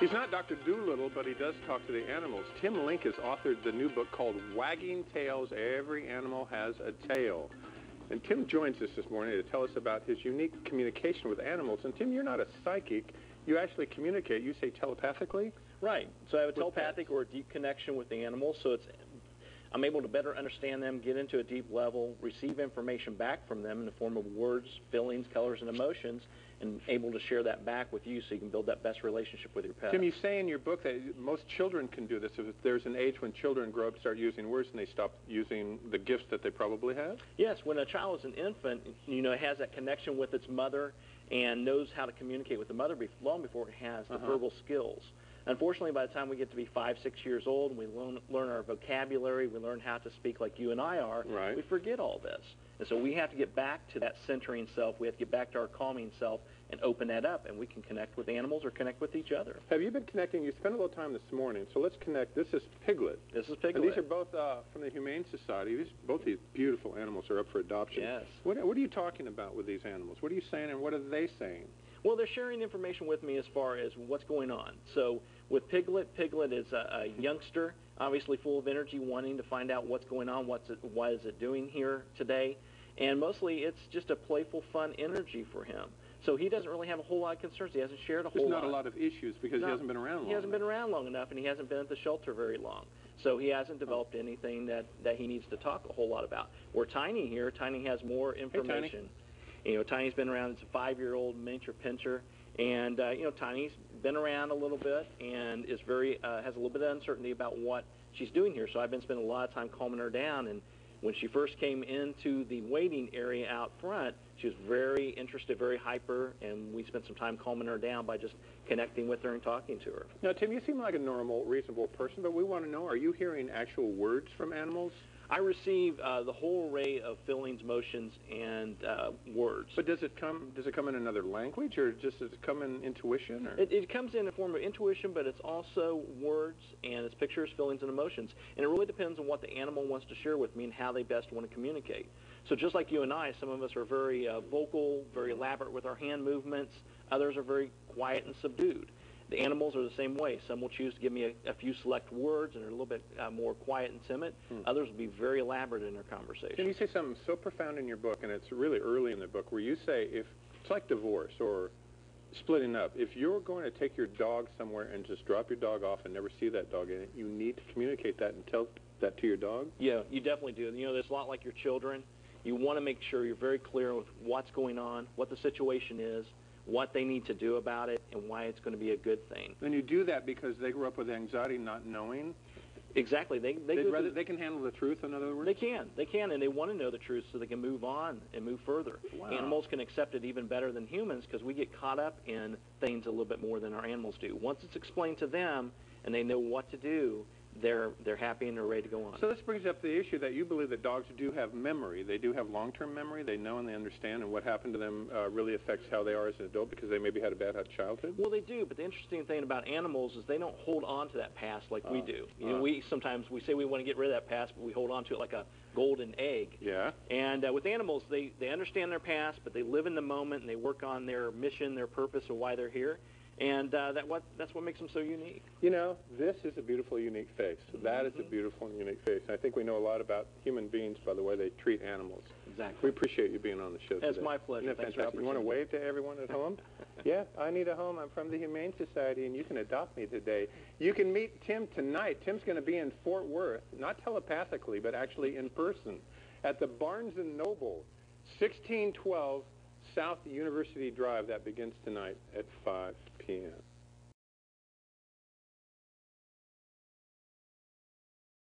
He's not Dr. Doolittle, but he does talk to the animals. Tim Link has authored the new book called Wagging Tails, Every Animal Has a Tail. And Tim joins us this morning to tell us about his unique communication with animals. And Tim, you're not a psychic. You actually communicate, you say telepathically? Right. So I have a telepathic or a deep connection with the animals. So I'm able to better understand them, get into a deep level, receive information back from them in the form of words, feelings, colors, and emotions, and able to share that back with you so you can build that best relationship with your pet. Tim, you say in your book that most children can do this. If there's an age when children grow up, start using words, and they stop using the gifts that they probably have? Yes. When a child is an infant, it has that connection with its mother and knows how to communicate with the mother long before it has the verbal skills. Unfortunately, by the time we get to be 5, 6 years old, we learn our vocabulary, we learn how to speak like you and I are, right. We forget all this. And so we have to get back to that centering self. We have to get back to our calming self and open that up, and we can connect with animals or connect with each other. Have you been connecting? You spent a little time this morning, so let's connect. This is Piglet. This is Piglet. And these are both from the Humane Society. Both these beautiful animals are up for adoption. Yes. What are you talking about with these animals? What are you saying, and what are they saying? Well, they're sharing information with me as far as what's going on. So with Piglet, Piglet is a youngster, obviously full of energy, wanting to find out what's going on, what is it doing here today. And mostly it's just a playful, fun energy for him. So he doesn't really have a whole lot of concerns. He hasn't shared a whole lot. There's not a lot of issues because he hasn't been around long enough. He hasn't been around long enough, and he hasn't been at the shelter very long. So he hasn't developed anything that he needs to talk a whole lot about. Where Tiny here, Tiny has more information. Hey, Tiny. Tiny's been around. It's a 5-year-old miniature pinscher. And, Tiny's been around a little bit and is has a little bit of uncertainty about what she's doing here. So I've been spending a lot of time calming her down. And when she first came into the waiting area out front, she was very interested, very hyper, and we spent some time calming her down by just connecting with her and talking to her. Now, Tim, you seem like a normal, reasonable person, but we want to know, are you hearing actual words from animals? I receive the whole array of feelings, motions, and words. But does it come in another language, or does it come in intuition? Or? It comes in a form of intuition, but it's also words, and it's pictures, feelings, and emotions. And it really depends on what the animal wants to share with me and how they best want to communicate. So just like you and I, some of us are very vocal, very elaborate with our hand movements. Others are very quiet and subdued. The animals are the same way. Some will choose to give me a few select words and are a little bit more quiet and timid. Others will be very elaborate in their conversation. Can you say something so profound in your book, and it's really early in the book, where you say if it's like divorce or splitting up. If you're going to take your dog somewhere and just drop your dog off and never see that dog again, you need to communicate that and tell that to your dog? Yeah, you definitely do. There's a lot like your children. You want to make sure you're very clear with what's going on, what the situation is, what they need to do about it, and why it's going to be a good thing. And you do that because they grew up with anxiety, not knowing? Exactly. They can handle the truth, in other words? They can, and they want to know the truth so they can move on and move further. Wow. Animals can accept it even better than humans because we get caught up in things a little bit more than our animals do. Once it's explained to them and they know what to do, they're happy and they're ready to go on. So this brings up the issue that you believe that dogs do have memory. They do have long-term memory. They know and they understand, and what happened to them really affects how they are as an adult because they maybe had a bad childhood? Well, they do, but the interesting thing about animals is they don't hold on to that past like we do. Sometimes we say we want to get rid of that past, but we hold on to it like a golden egg. Yeah. And with animals, they understand their past, but they live in the moment and they work on their mission, their purpose, or why they're here. And that's what makes them so unique. This is a beautiful, unique face. That is a beautiful and unique face. I think we know a lot about human beings by the way they treat animals. Exactly. We appreciate you being on the show today. It's my pleasure. Isn't that fantastic? You want to wave to everyone at home? Yeah, I need a home. I'm from the Humane Society, and you can adopt me today. You can meet Tim tonight. Tim's going to be in Fort Worth, not telepathically, but actually in person, at the Barnes & Noble, 1612 South University Drive. That begins tonight at 5.